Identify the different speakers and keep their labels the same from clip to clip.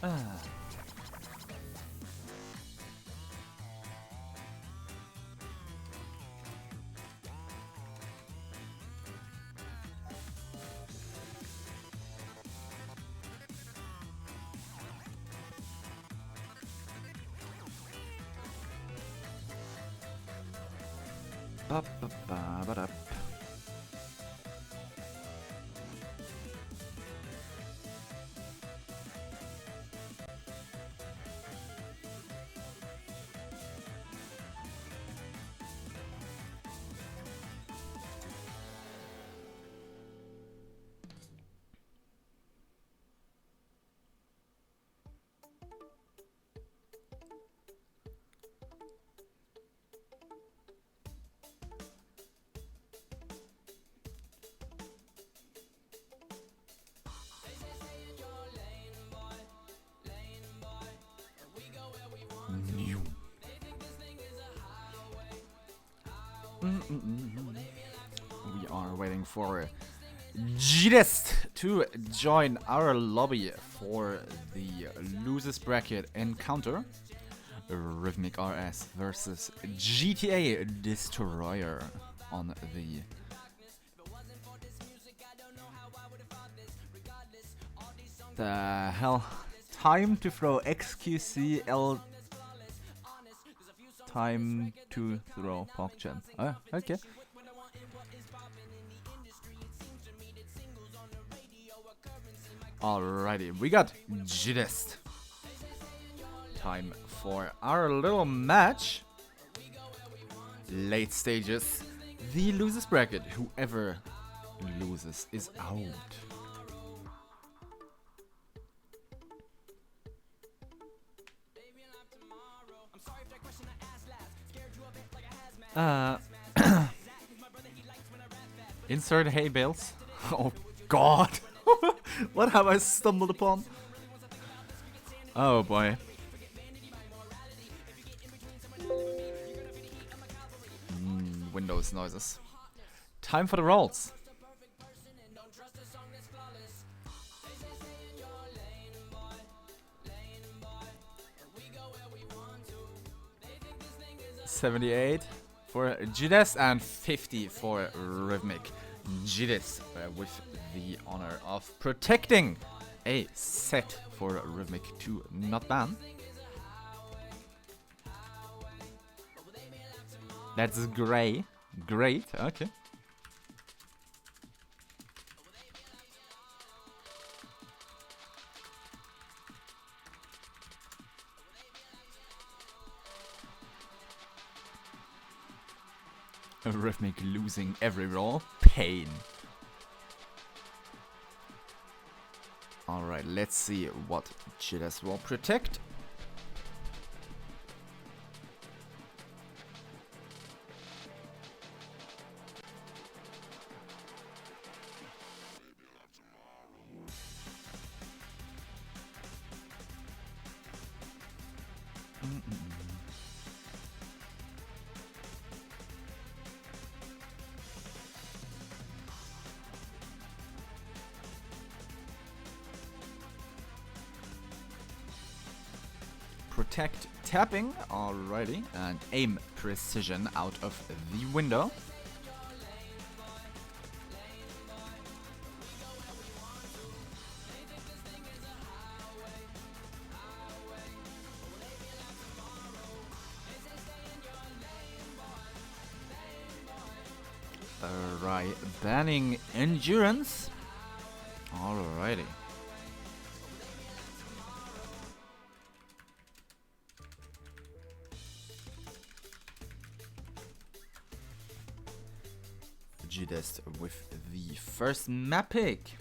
Speaker 1: Ah. Ba, ba, ba, ba, da. New. We are waiting for GtaDest to join our lobby for the losers bracket encounter. RhythmicRS versus GtaDestroyer on the hell. Time to throw XQCL. Time to throw PogChamp. Oh, okay. Alrighty, we got GtaDest. Time for our little match. Late stages. The losers bracket. Whoever loses is out. Insert hay bales. Oh god. What have I stumbled upon? Oh boy. Windows noises. Time for the rolls. $78 for GtaDest and 50 for Rhythmic. GtaDest with the honor of protecting a set for Rhythmic to not ban. That's great. Great, okay. Rhythmic losing every roll. Pain. Alright, let's see what GtaDest will protect. Protect tapping, alrighty, and aim precision out of the window. Alright, banning endurance. Alrighty. GtaDest with the first map pick.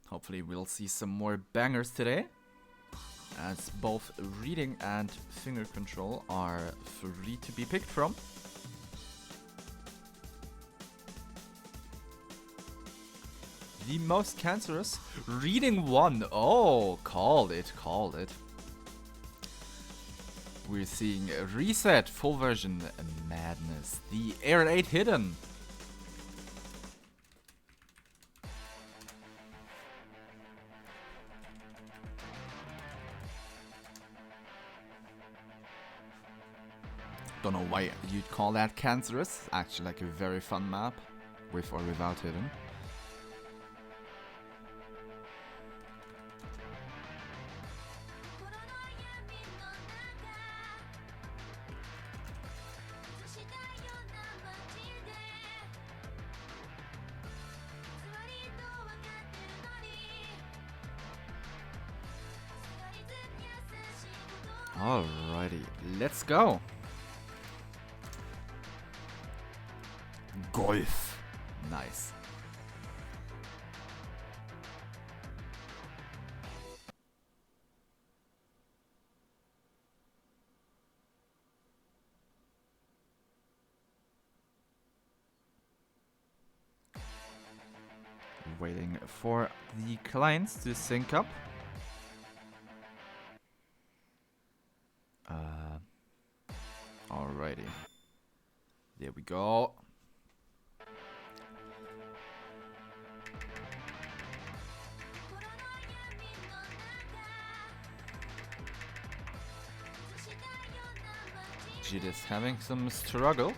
Speaker 1: Hopefully we'll see some more bangers today, as both reading and finger control are free to be picked from. The most cancerous, reading 1. Oh, called it, called it. We're seeing a reset, full version, madness. The Air 8 hidden. Don't know why you'd call that cancerous. Actually, like a very fun map, with or without hidden. Alrighty, let's go. Golf. Nice. Waiting for the clients to sync up. Alrighty. There we go. GtaDes having some struggles.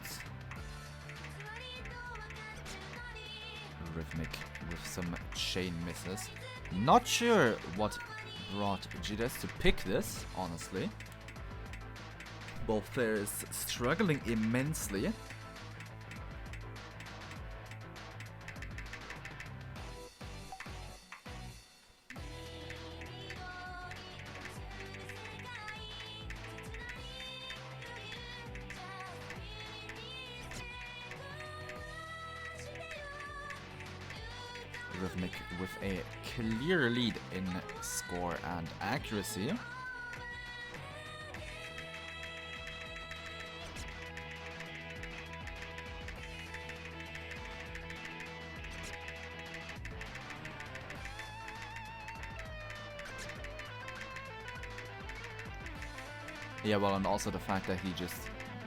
Speaker 1: Rhythmic with some chain misses. Not sure what brought GtaDes to pick this, honestly. Both players struggling immensely. Rhythmic with a clear lead in score and accuracy. Yeah, well, and also the fact that he just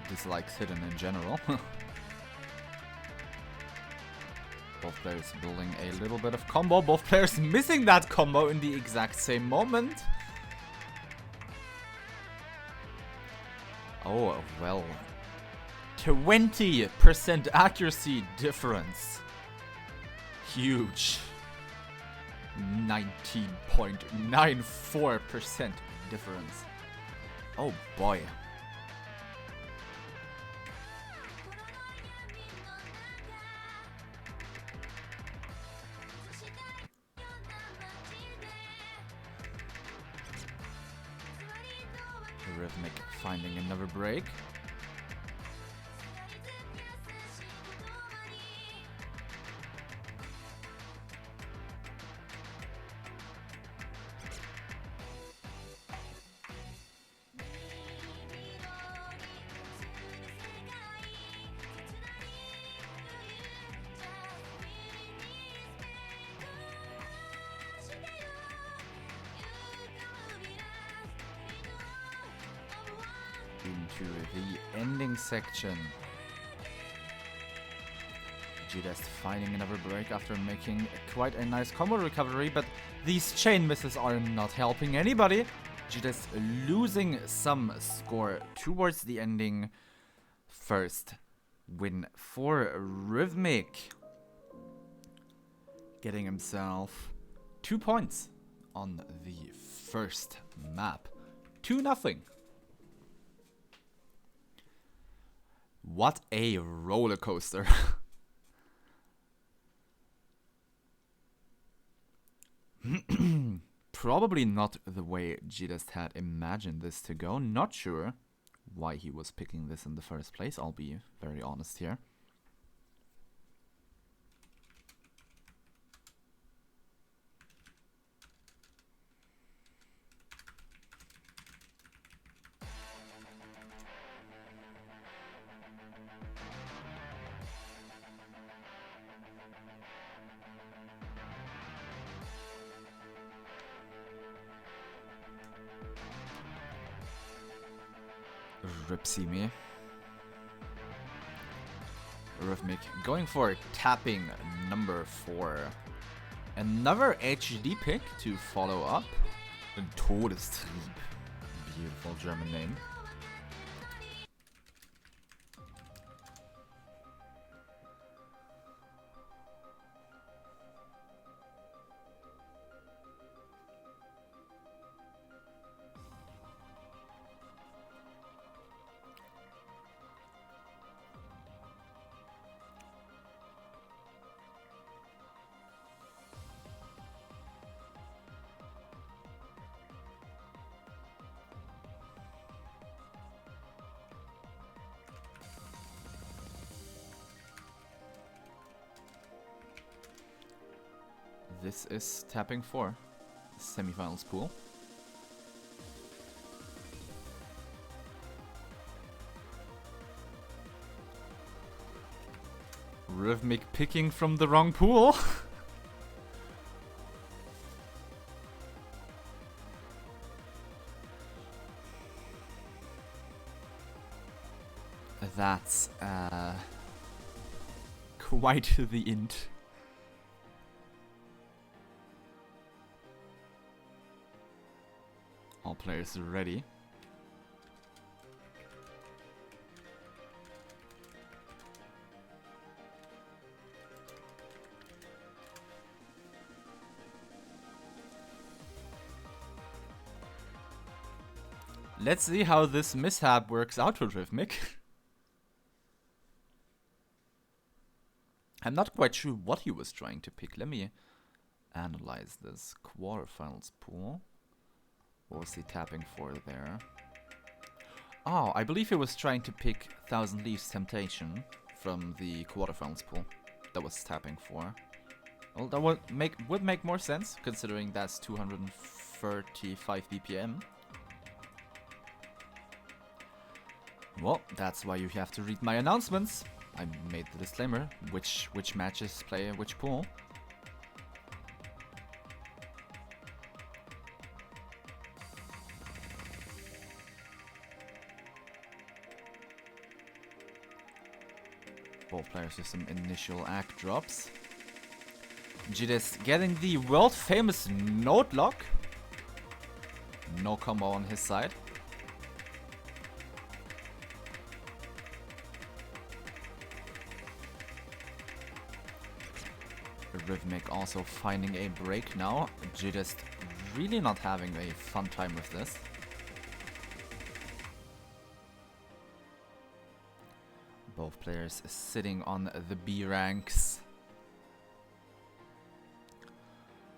Speaker 1: dislikes hidden in general. Both players building a little bit of combo. Both players missing that combo in the exact same moment. Oh, well. 20% accuracy difference. Huge. 19.94% difference. Oh boy. Rhythmic finding another break. Into the ending section. GtaDes finding another break after making quite a nice combo recovery, but these chain misses are not helping anybody. GtaDes losing some score towards the ending. First win for Rhythmic. Getting himself 2 points on the first map. 2-0. What a roller coaster. Probably not the way GtaDes had imagined this to go. Not sure why he was picking this in the first place, I'll be very honest here. Ripsy me. Rhythmic going for tapping number 4. Another HD pick to follow up. Todestrieb. Beautiful German name. This is tapping 4. Semifinals pool. Rhythmic picking from the wrong pool. That's quite the int. All players ready. Let's see how this mishap works out for Rhythmic. I'm not quite sure what he was trying to pick. Let me analyze this quarterfinals pool. What was he tapping for there? Oh, I believe he was trying to pick Thousand Leaves Temptation from the quarterfinals pool. That was tapping for. Well, that would make more sense considering that's 235 BPM. Well, that's why you have to read my announcements. I made the disclaimer, which matches play which pool. Both players with some initial act drops. GtaDes getting the world famous note lock. No combo on his side. Rhythmic also finding a break now. GtaDes really not having a fun time with this. Both players sitting on the B ranks.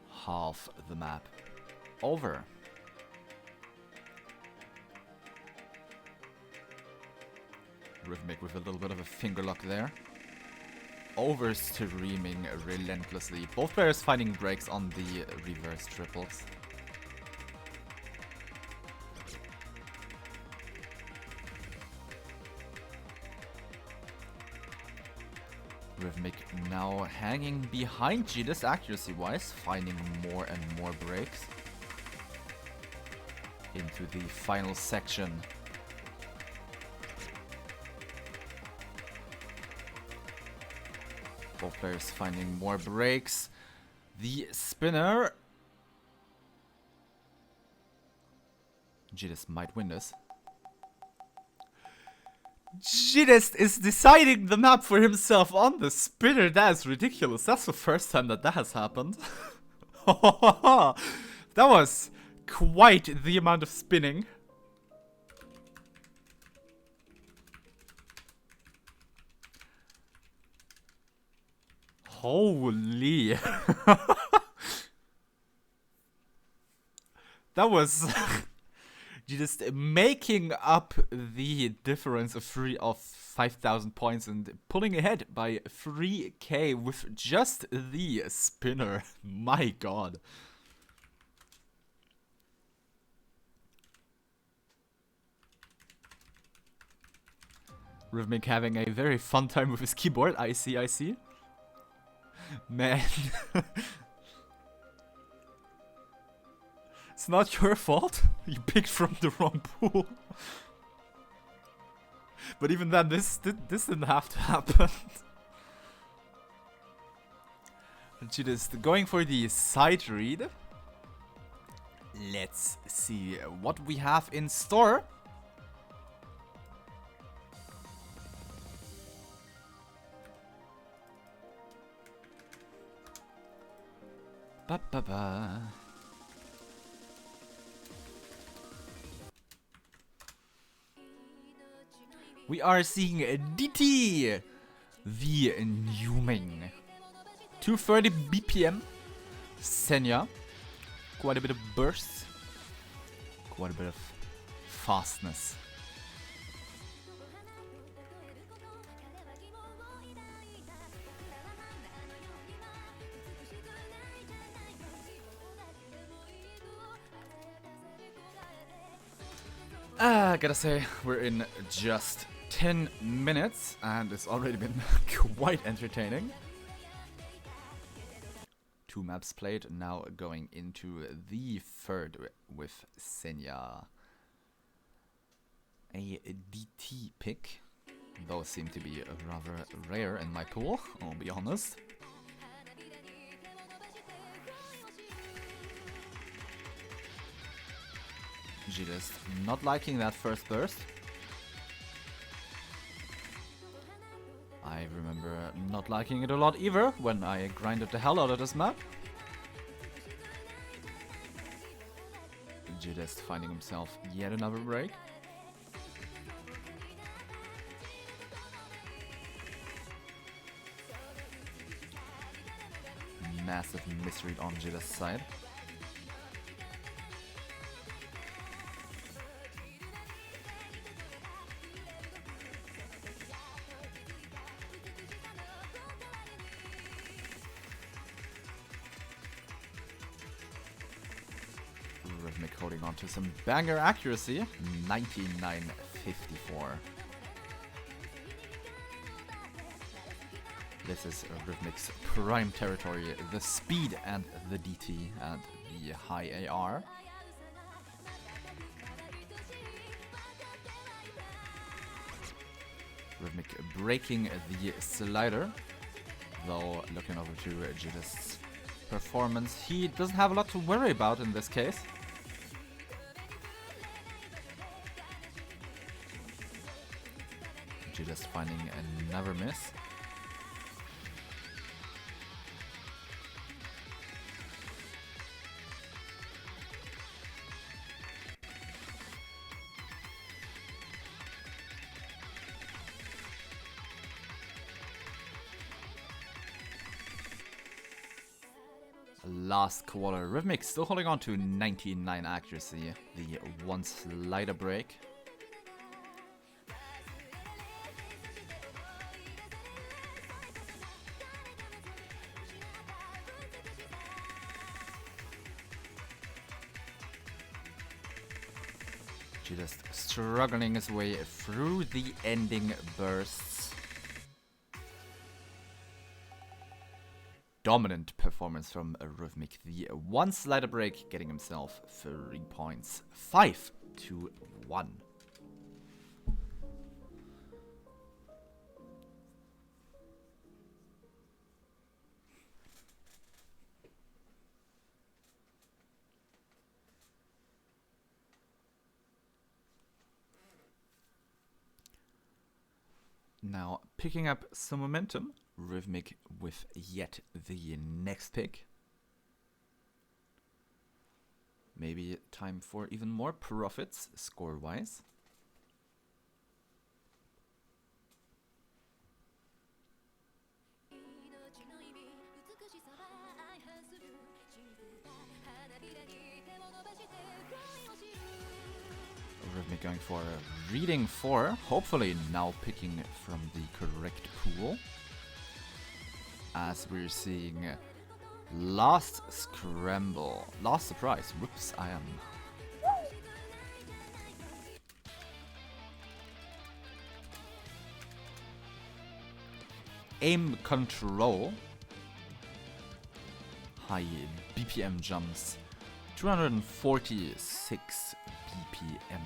Speaker 1: Half the map over. Rhythmic with a little bit of a finger lock there. Over streaming relentlessly. Both players finding breaks on the reverse triples. Rhythmic now hanging behind GtaDes accuracy-wise, finding more and more breaks. Into the final section. Both players finding more breaks. The spinner. GtaDes might win this. GtaDes is deciding the map for himself on the spinner. That is ridiculous. That's the first time that has happened. That was quite the amount of spinning. Holy. That was just making up the difference of 5,000 points and pulling ahead by 3k with just the spinner. My god. Rhythmic having a very fun time with his keyboard. I see. Man. It's not your fault. You picked from the wrong pool. But even then, this didn't have to happen. GtaDes going for the side read. Let's see what we have in store. Ba-ba-ba. We are seeing DT, the Newming. 230 BPM. Senya. Quite a bit of burst. Quite a bit of fastness. Gotta say, we're in just 10 minutes and it's already been quite entertaining. 2 maps played, now going into the third with Senya. A DT pick. Those seem to be rather rare in my pool, I'll be honest. GtaDest not liking that first burst. I remember not liking it a lot either when I grinded the hell out of this map. GtaDest finding himself yet another break. Massive misread on GtaDest's side. Rhythmic holding on to some banger accuracy, 99.54. This is Rhythmic's prime territory, the speed and the DT and the high AR. Rhythmic breaking the slider, though looking over to GtaDest's performance, he doesn't have a lot to worry about in this case. GtaDest finding another miss. Last quarter, Rhythmic still holding on to 99 accuracy, the one slider break. GtaDest struggling his way through the ending bursts. Dominant performance from Rhythmic. The one slider break getting himself 3 points. 5-1. Now picking up some momentum. Rhythmic with yet the next pick. Maybe time for even more profits score-wise. Rhythmic going for reading 4, hopefully now picking from the correct pool. As we're seeing last scramble, last surprise, whoops, I am. Aim control, high BPM jumps, 246 BPM.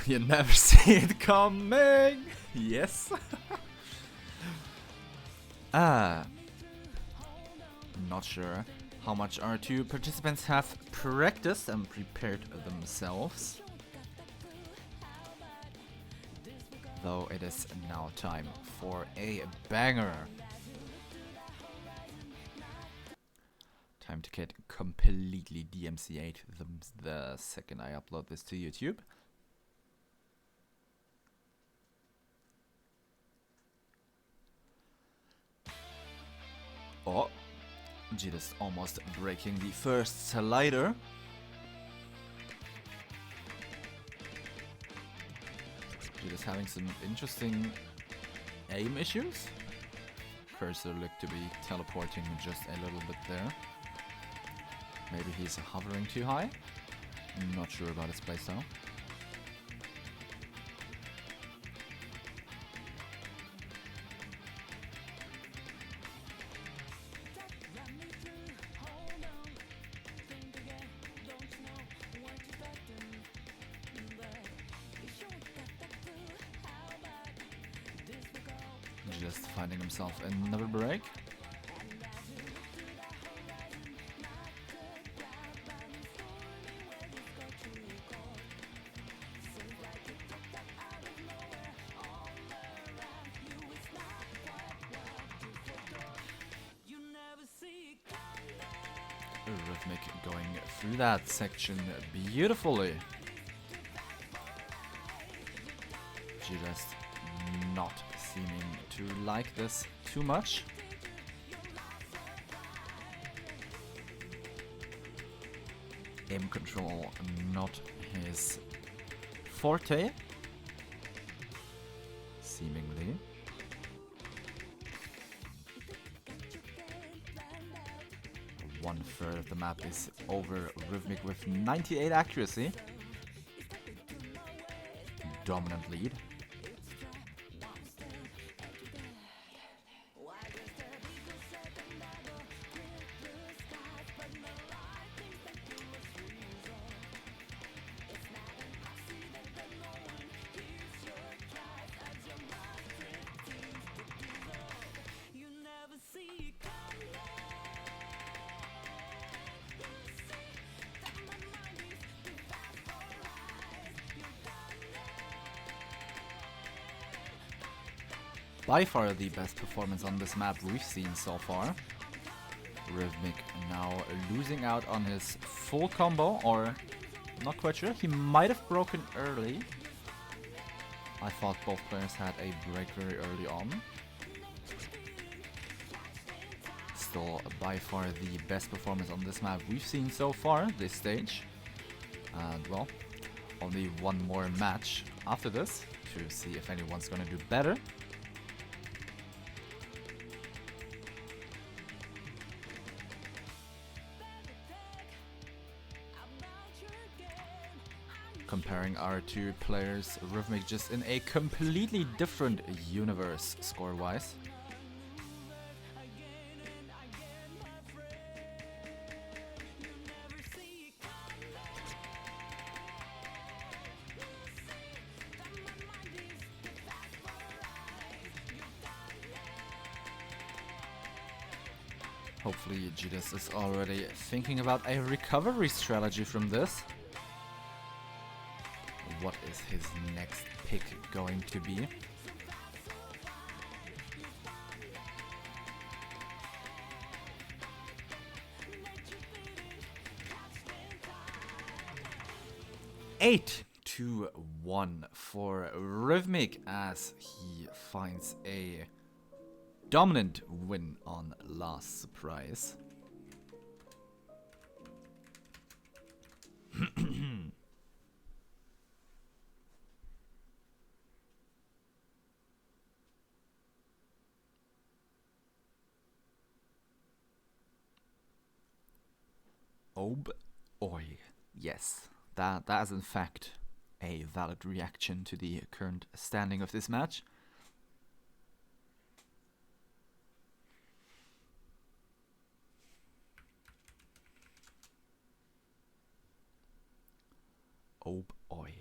Speaker 1: You never see it coming! Yes! Not sure how much our two participants have practiced and prepared themselves. Though it is now time for a banger. Time to get completely DMCA'd the second I upload this to YouTube. Oh, GtaDest almost breaking the first slider. GtaDest having some interesting aim issues. Cursor looked to be teleporting just a little bit there. Maybe he's hovering too high. Not sure about his playstyle. Just finding himself another break. Rhythmic going through that section beautifully. Just not seeming to like this too much. Aim control not his forte, seemingly. One third of the map is over Rhythmic with 98 accuracy. Dominant lead. By far the best performance on this map we've seen so far. Rhythmic now losing out on his full combo, or not quite sure. He might have broken early. I thought both players had a break very early on. Still by far the best performance on this map we've seen so far this stage. And well, only one more match after this to see if anyone's gonna do better. Comparing our two players, Rhythmic just in a completely different universe score-wise. Hopefully GtaDes is already thinking about a recovery strategy from this. What is his next pick going to be? Eight to 1 for Rhythmic as he finds a dominant win on Last Surprise. Oh boy, yes, that is in fact a valid reaction to the current standing of this match. Oh boy.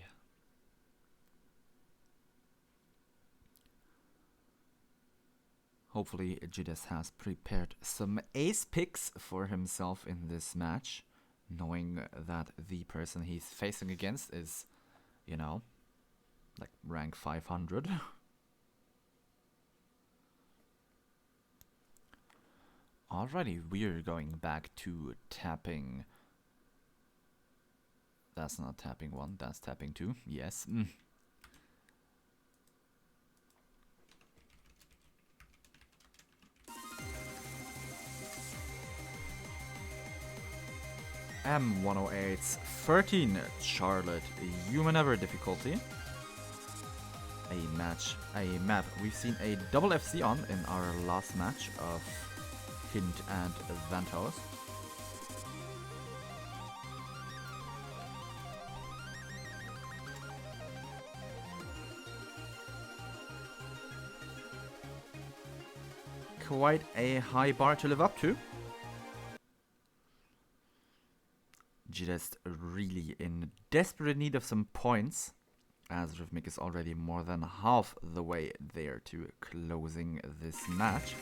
Speaker 1: Hopefully GtaDes has prepared some ace picks for himself in this match, knowing that the person he's facing against is, you know, like rank 500. Alrighty, we're going back to tapping. That's not tapping 1, that's tapping 2, yes. M108's 13 Charlotte Human Ever difficulty. a map we've seen a double FC on in our last match of Hint and Ventos. Quite a high bar to live up to. GtaDest really in desperate need of some points, as Rhythmic is already more than half the way there to closing this match.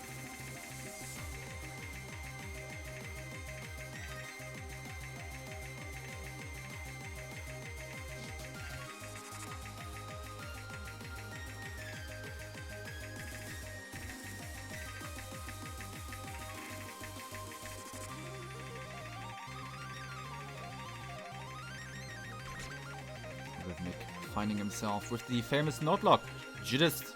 Speaker 1: Rhythmic finding himself with the famous note lock. GtaDest,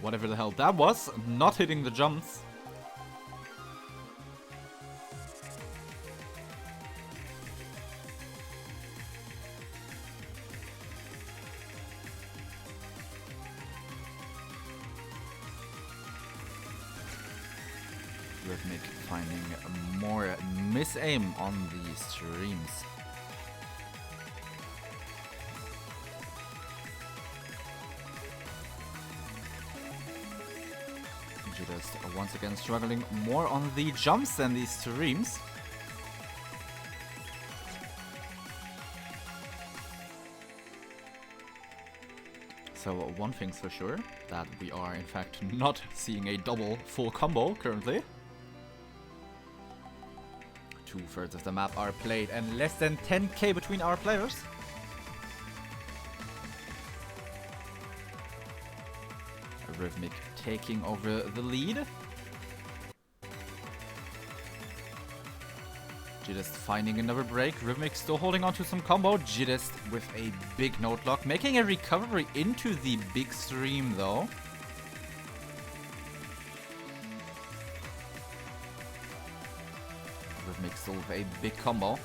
Speaker 1: whatever the hell that was, not hitting the jumps. Rhythmic finding more misaim on the streams. GtaDest once again struggling more on the jumps than the streams. So one thing's for sure, that we are in fact not seeing a double full combo currently. 2/3 of the map are played and less than 10k between our players. Rhythmic taking over the lead. GtaDest finding another break. Rhythmic still holding on to some combo. GtaDest with a big note lock, making a recovery into the big stream though. Rhythmic still with a big combo.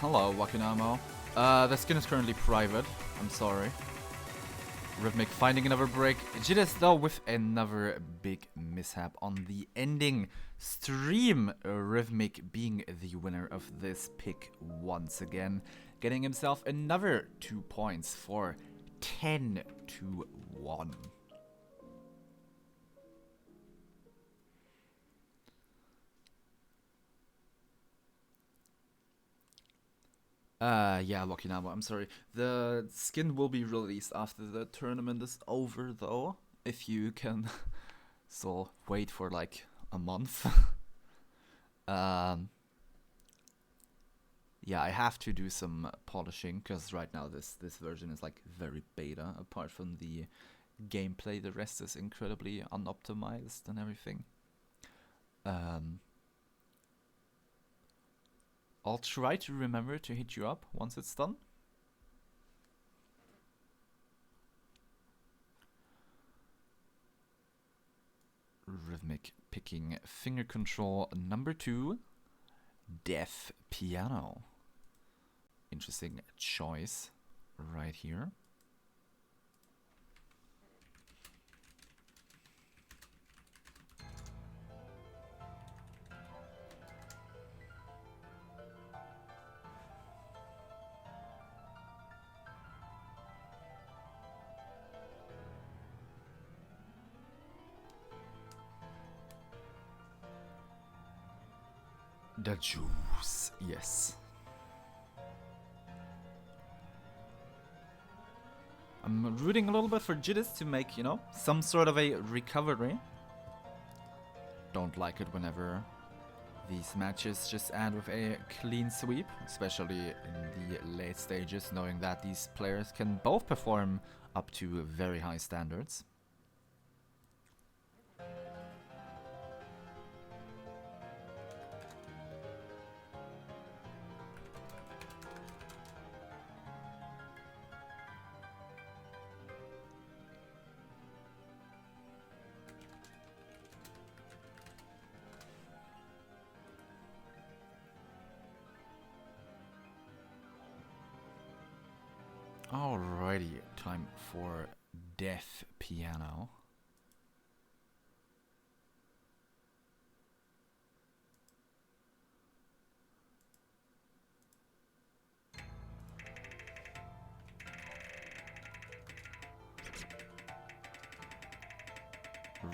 Speaker 1: Hello, Wakinamo. The skin is currently private. I'm sorry. Rhythmic finding another break. GtaDest though with another big mishap on the ending stream. Rhythmic being the winner of this pick once again. Getting himself another 2 points for 10-1. Yeah, Wakinamo, I'm sorry. The skin will be released after the tournament is over, though. If you can so wait for like a month. Yeah, I have to do some polishing, because right now this version is like very beta. Apart from the gameplay, the rest is incredibly unoptimized and everything. I'll try to remember to hit you up once it's done. Rhythmic picking finger control number 2, Deaf Piano. Interesting choice right here. The juice, yes. I'm rooting a little bit for GtaDest to make, you know, some sort of a recovery. Don't like it whenever these matches just end with a clean sweep, especially in the late stages, knowing that these players can both perform up to very high standards. Alrighty, time for Death Piano.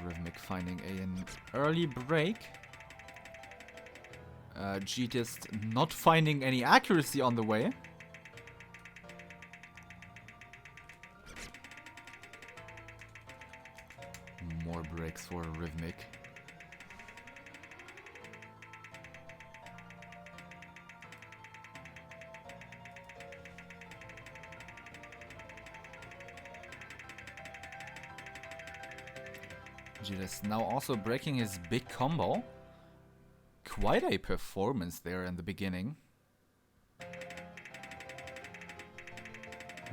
Speaker 1: Rhythmic finding an early break. GtaDest not finding any accuracy on the way. More breaks for Rhythmic. GtaDest now also breaking his big combo. Quite a performance there in the beginning.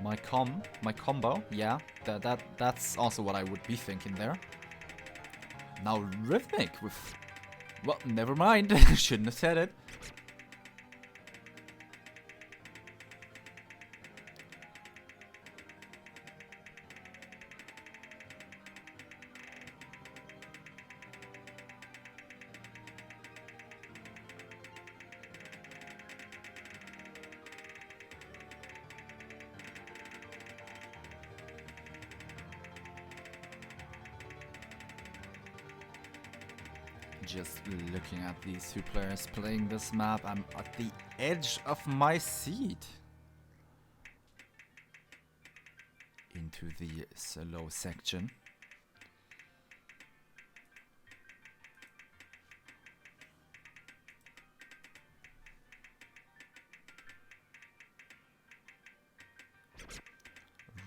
Speaker 1: My combo, yeah, that's also what I would be thinking there. Now Rhythmic with, well, never mind, shouldn't have said it. Just looking at these two players playing this map, I'm at the edge of my seat. Into the slow section.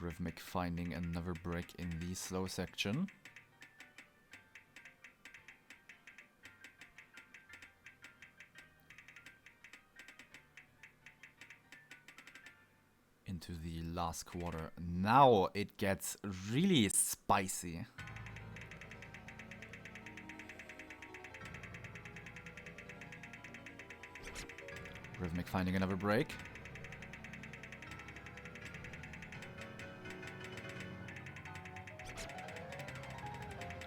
Speaker 1: Rhythmic finding another break in the slow section. Into the last quarter. Now it gets really spicy. Rhythmic finding another break.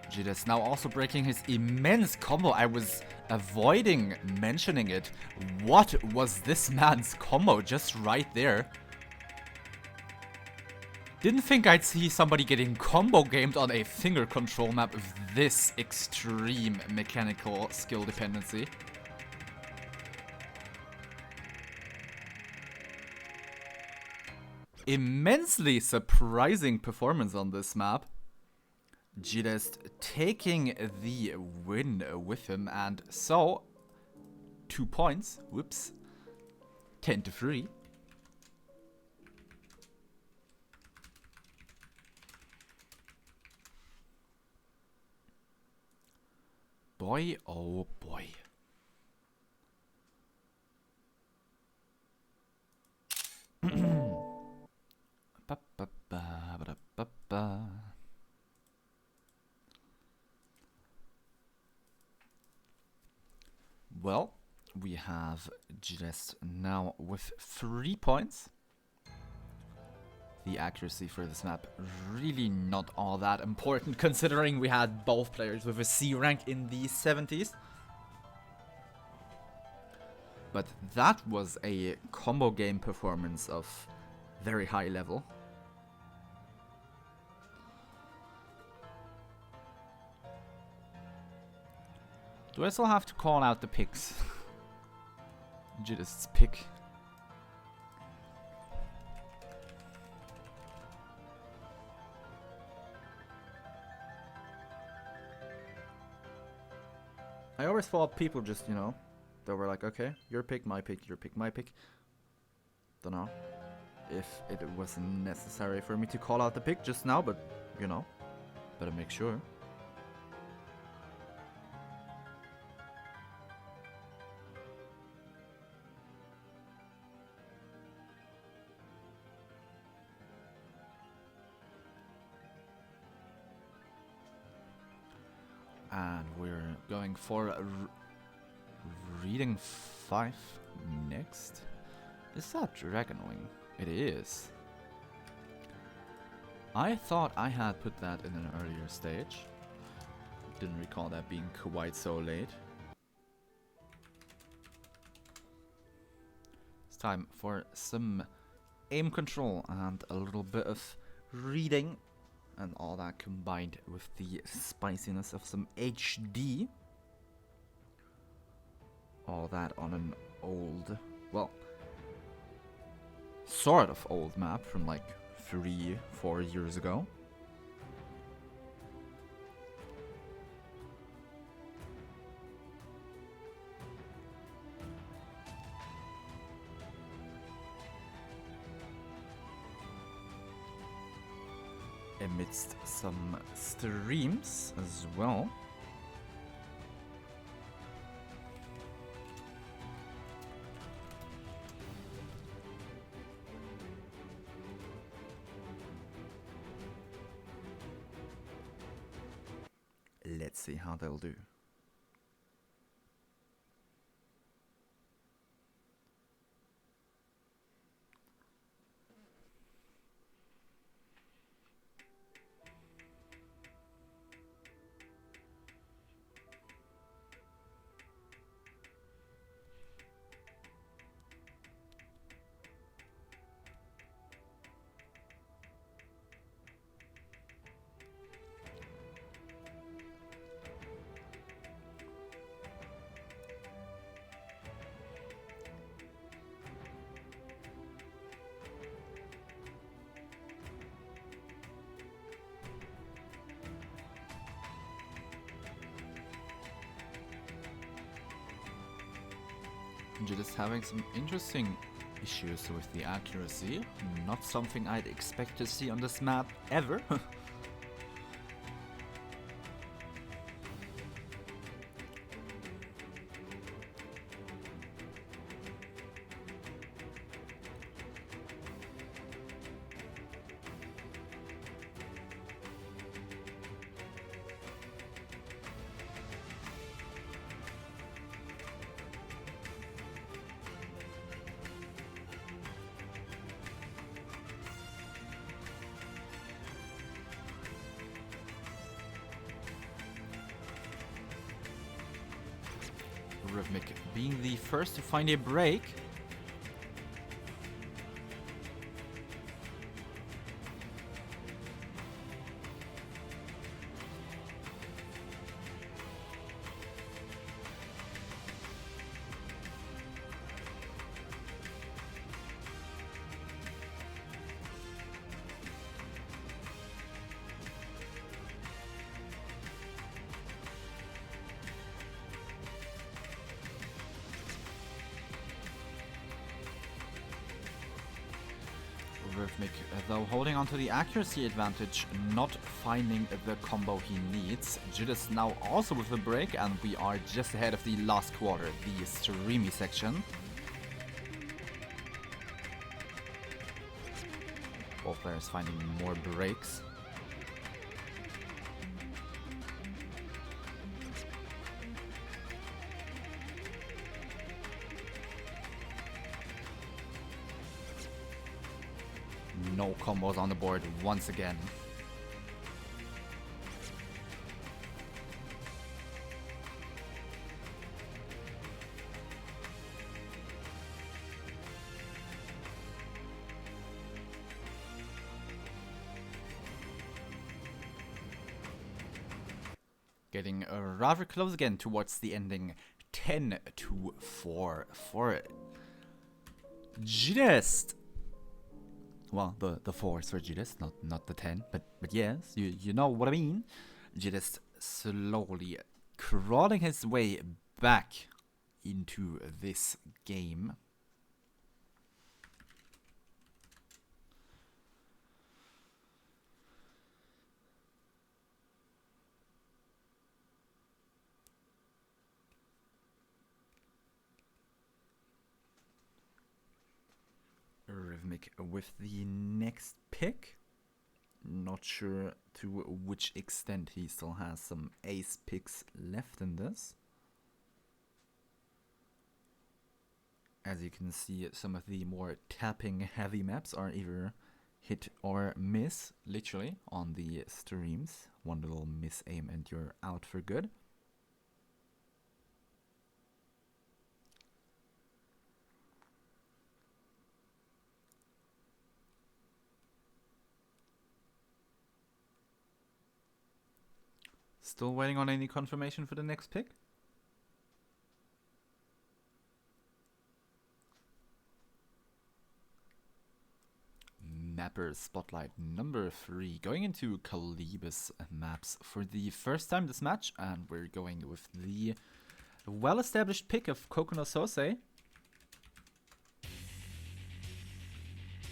Speaker 1: GtaDestroyer now also breaking his immense combo. I was avoiding mentioning it. What was this man's combo just right there? Didn't think I'd see somebody getting combo gamed on a finger control map with this extreme mechanical skill dependency. Immensely surprising performance on this map. GtaDestroyer taking the win with him, and so 2 points. Whoops. 10-3. Boy, oh boy. Well, we have GtaDestroyer now with 3 points. The accuracy for this map really not all that important, considering we had both players with a C rank in the 70s. But that was a combo game performance of very high level. Do I still have to call out the picks? GtaDestroyer's pick. I always thought people just, you know, they were like, okay, your pick, my pick, your pick, my pick. Don't know if it was necessary for me to call out the pick just now, but, you know, better make sure. And we're going for reading 5 next. Is that Dragon Wing? It is. I thought I had put that in an earlier stage. Didn't recall that being quite so late. It's time for some aim control and a little bit of reading, and all that combined with the spiciness of some HD. All that on an old, well, sort of old map from like 3-4 years ago. Amidst some streams as well. Let's see how they'll do. Just having some interesting issues with the accuracy. Not something I'd expect to see on this map ever. Rhythmic being the first to find a break. Rhythmic, though, holding on to the accuracy advantage, not finding the combo he needs. GtaDes now also with the break, and we are just ahead of the last quarter, the streamy section. Both players finding more breaks. No combos on the board once again. Getting rather close again towards the ending. 10-4 for GtaDes. Well, the 4 is for GtaDes, not the 10, but yes, you know what I mean. GtaDes slowly crawling his way back into this game. Rhythmic with the next pick. Not sure to which extent he still has some ace picks left in this. As you can see, some of the more tapping heavy maps are either hit or miss, literally, on the streams. One little miss aim and you're out for good. Still waiting on any confirmation for the next pick? Mapper Spotlight number 3, going into Calibus maps for the first time this match, and we're going with the well-established pick of Coconut Sose.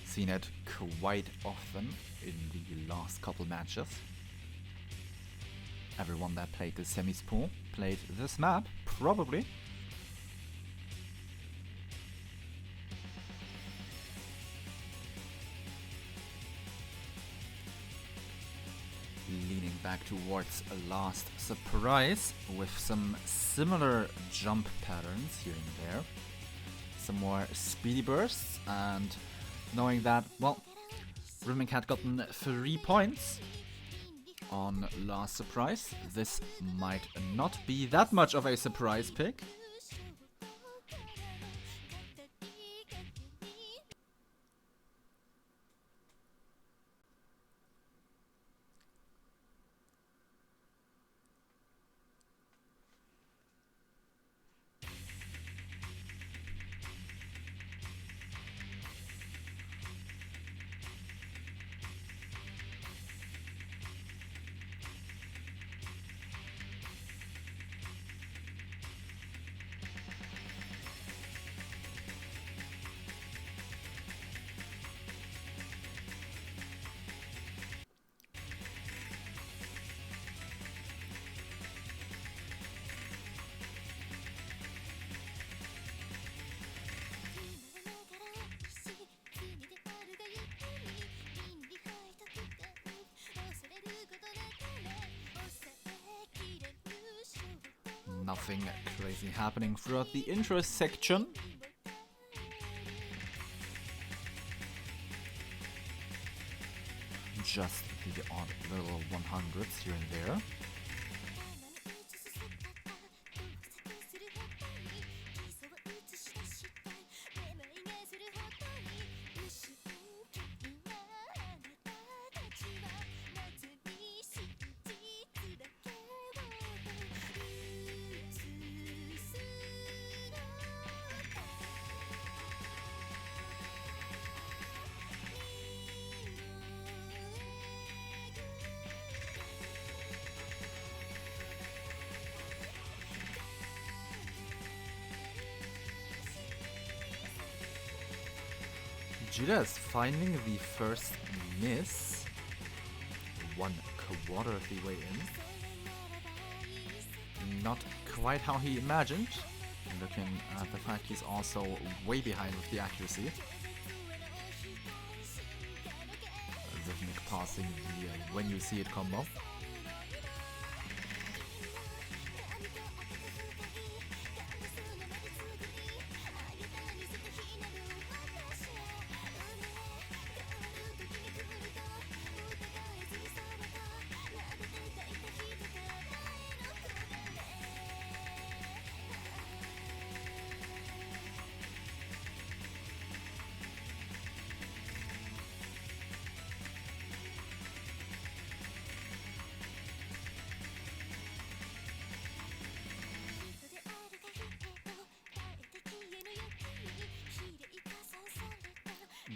Speaker 1: Seen it quite often in the last couple matches. Everyone that played the semis pool played this map, probably. Leaning back towards a last surprise with some similar jump patterns here and there. Some more speedy bursts, and knowing that, well, Rhythmic had gotten 3 points on last surprise, this might not be that much of a surprise pick. Nothing crazy happening throughout the intro section. Just the odd little 100s here and there. Judah is finding the first miss, 1/4 of the way in. Not quite how he imagined, looking at the fact he's also way behind with the accuracy. Rhythmic passing the when you see it combo.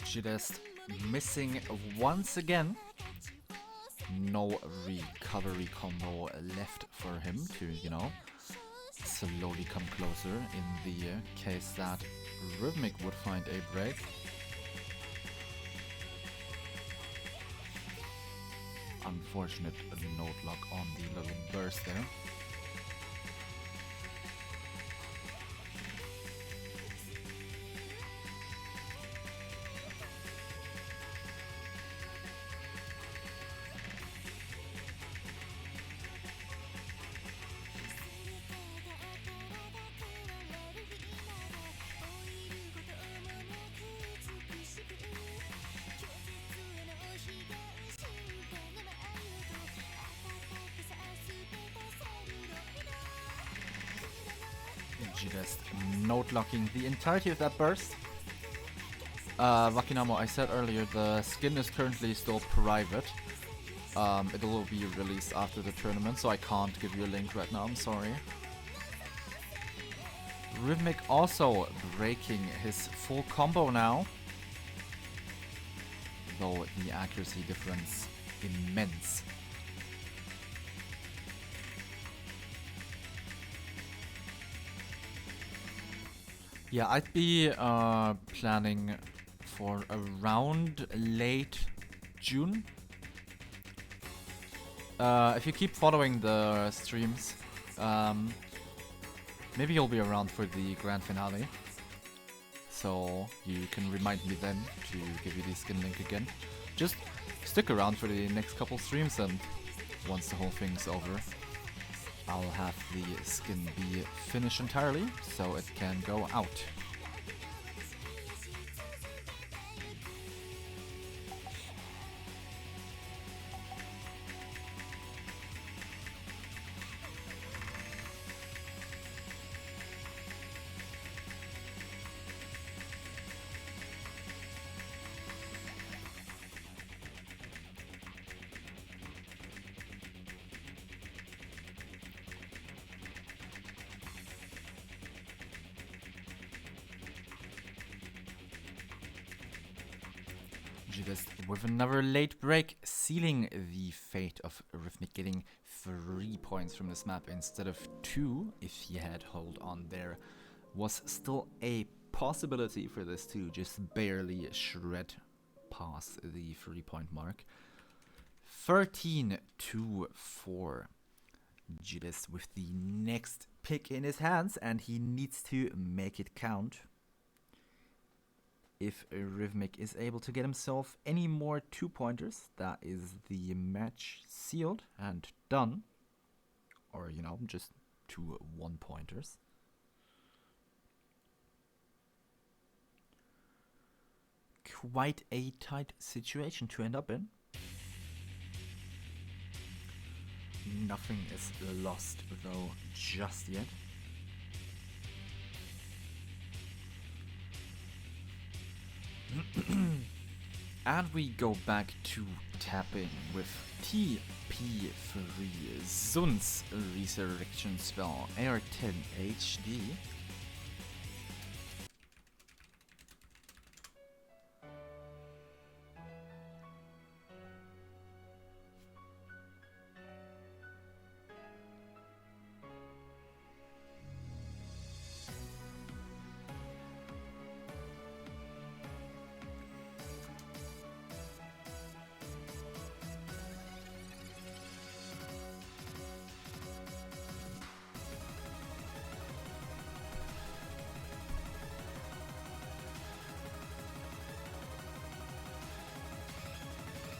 Speaker 1: Just missing once again. No recovery combo left for him to, you know, slowly come closer in the case that Rhythmic would find a break. Unfortunate note lock on the little burst there. Just note locking the entirety of that burst. Wakinamo, I said earlier, the skin is currently still private. It will be released after the tournament, so I can't give you a link right now, I'm sorry. Rhythmic also breaking his full combo now. Though the accuracy difference immense. Yeah, I'd be planning for around late June. If you keep following the streams, maybe you'll be around for the grand finale. So you can remind me then to give you the skin link again. Just stick around for the next couple streams, and once the whole thing's over, I'll have the skin be finished entirely, so it can go out. With another late break, sealing the fate of Rhythmic getting 3 points from this map instead of 2, if he had hold on there, was still a possibility for this to just barely shred past the 3-point mark. 13-4. GtaDes with the next pick in his hands, and he needs to make it count. If Rhythmic is able to get himself any more 2-pointers, that is the match sealed and done. Or, you know, just 2 1-pointers. Quite a tight situation to end up in. Nothing is lost, though, just yet. And we go back to tapping with TP3 Zun's Resurrection Spell AR10 HD.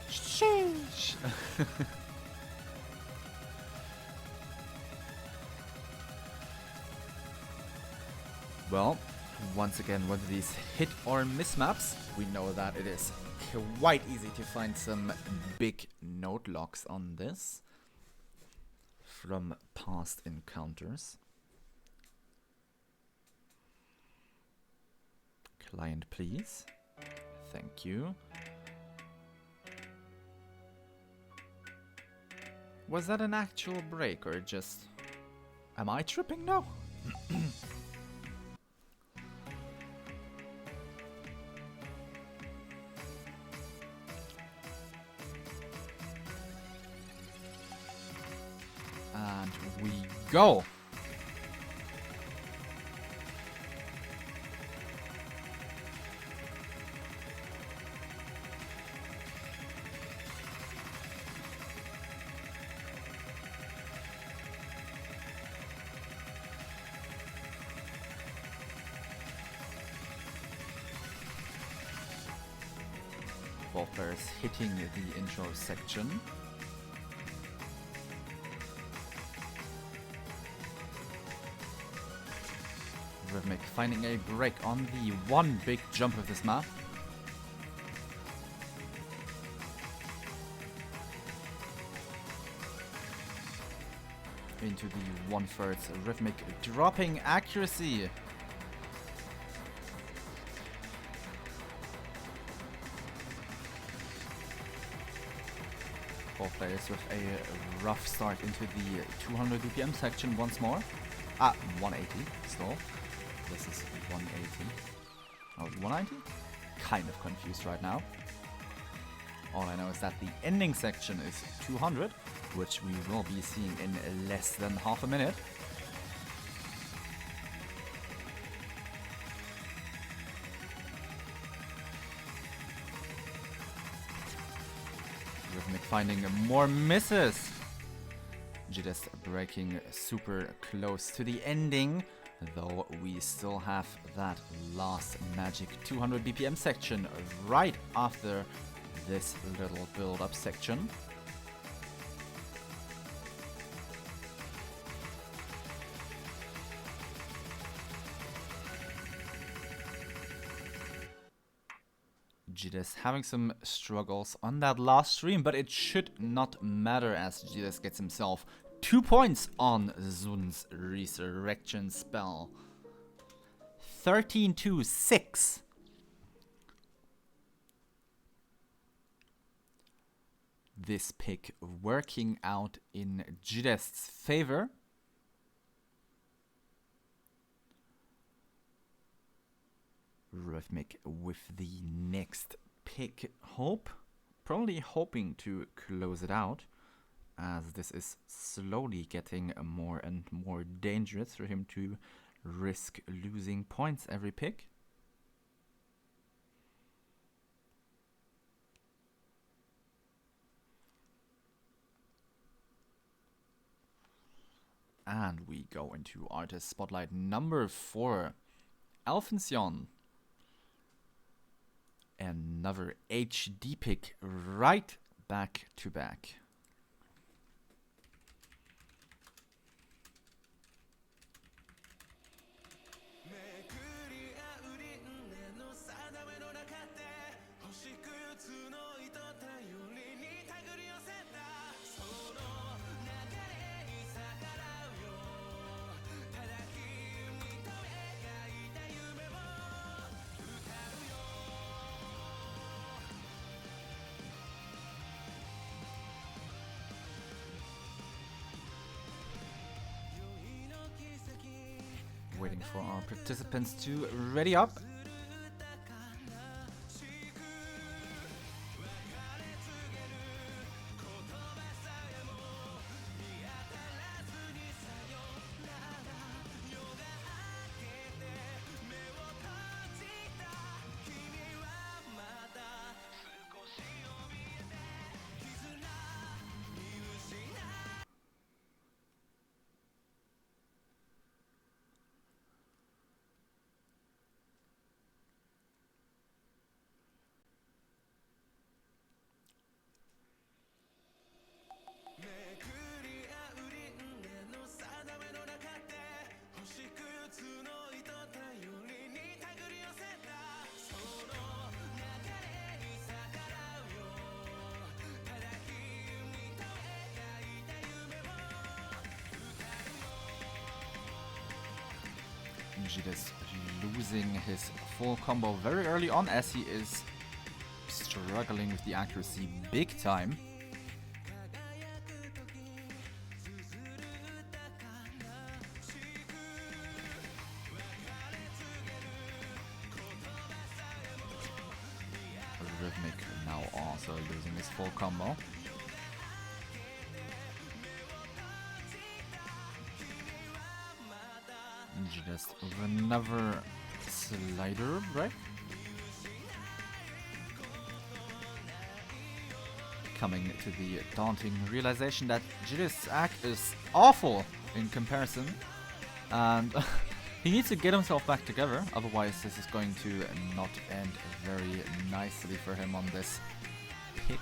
Speaker 1: Sheesh. Well, once again, one of these hit or miss maps, we know that it is quite easy to find some big note locks on this from past encounters. Client, please. Thank you. Was that an actual break or just... Am I tripping now? And we go! Both players hitting the intro section. Rhythmic finding a break on the one big jump of this map. into the 1/3 rhythmic dropping accuracy. Both players with a rough start into the 200 BPM section once more. 180 still. This is 180. Oh, 190? Kind of confused right now. All I know is that the ending section is 200, which we will be seeing in less than half a minute. Rhythmic finding more misses. GTS breaking super close to the ending, though we still have that last magic 200 BPM section right after this little build-up section. GTS having some struggles on that last stream, but it should not matter as GTS gets himself 2 points on Zun's resurrection spell. 13-6. This pick working out in GTS's favor. Rhythmic with the next pick. Probably hoping to close it out, as this is slowly getting more and more dangerous for him to risk losing points every pick. And we go into artist spotlight number 4, Alphension. Another HD pick right back to back. Waiting for our participants to ready up. GTS losing his full combo very early on, as he is struggling with the accuracy big time. Rhythmic now also losing his full combo. Just another slider break. Coming to the daunting realization that GTS act is awful in comparison, and he needs to get himself back together, otherwise this is going to not end very nicely for him on this pick.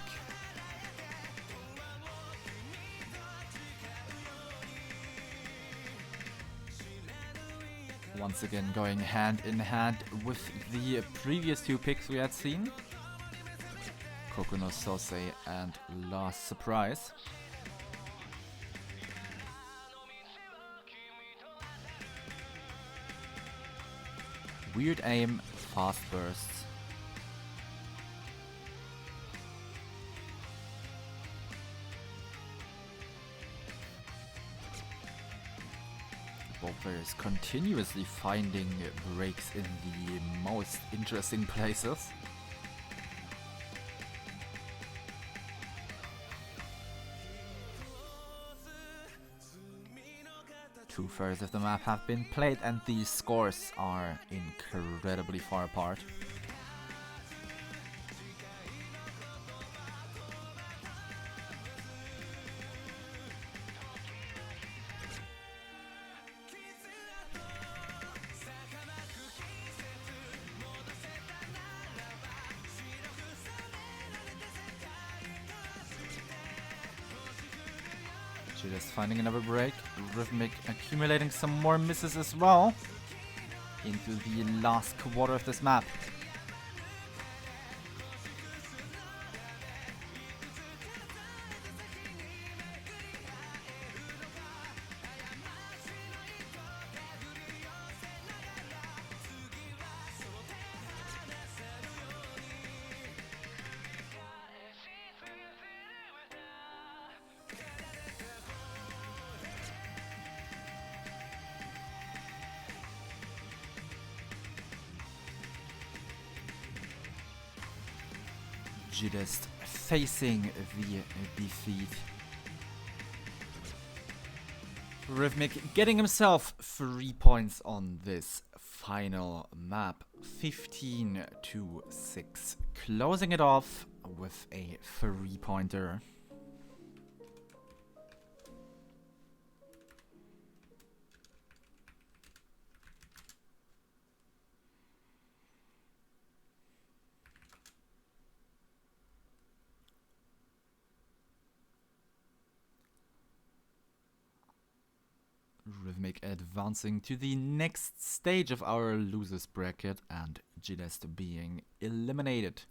Speaker 1: Once again going hand in hand with the previous 2 picks we had seen. Kokuno Sosei and Last Surprise. Weird aim, fast bursts. Both players continuously finding breaks in the most interesting places. Two-thirds of the map have been played and these scores are incredibly far apart. Just finding another break. Rhythmic accumulating some more misses as well into the last quarter of this map. Just facing the defeat. Rhythmic getting himself 3 points on this final map. 15-6. Closing it off with a 3-pointer. Rhythmic advancing to the next stage of our losers bracket and GtaDestroyer being eliminated.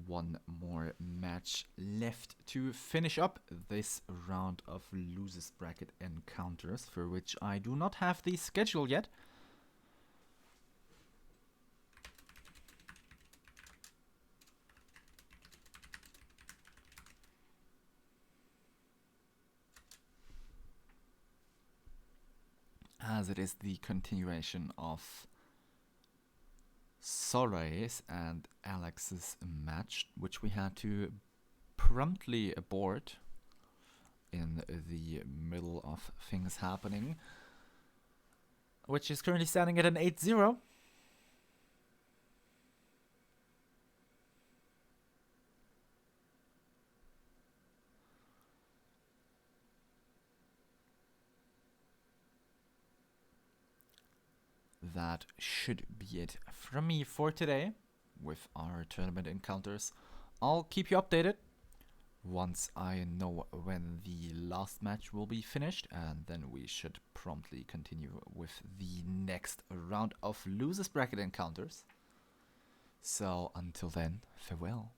Speaker 1: One more match left to finish up this round of losers bracket encounters, for which I do not have the schedule yet. As it is the continuation of Soray's and Alex's match, which we had to promptly abort in the middle of things happening, which is currently standing at an 8-0. That should be it from me for today with our tournament encounters. I'll keep you updated once I know when the last match will be finished, and then we should promptly continue with the next round of losers bracket encounters. So until then, farewell.